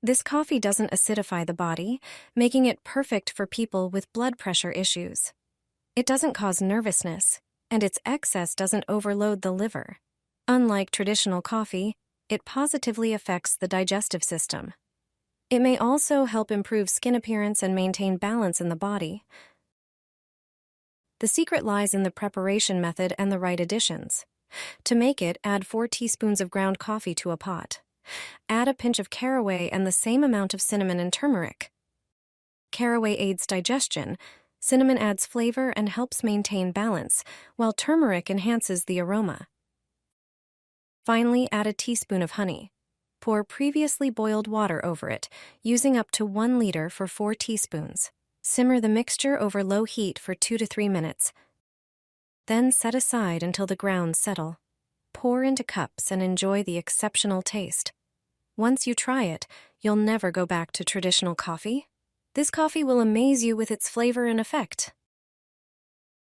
This coffee doesn't acidify the body, making it perfect for people with blood pressure issues. It doesn't cause nervousness, and its excess doesn't overload the liver. Unlike traditional coffee, it positively affects the digestive system. It may also help improve skin appearance and maintain balance in the body. The secret lies in the preparation method and the right additions. To make it, add 4 teaspoons of ground coffee to a pot. Add a pinch of caraway and the same amount of cinnamon and turmeric. Caraway aids digestion, cinnamon adds flavor and helps maintain balance, while turmeric enhances the aroma. Finally, add a teaspoon of honey. Pour previously boiled water over it, using up to 1 liter for 4 teaspoons. Simmer the mixture over low heat for 2 to 3 minutes. Then set aside until the grounds settle. Pour into cups and enjoy the exceptional taste. Once you try it, you'll never go back to traditional coffee. This coffee will amaze you with its flavor and effect.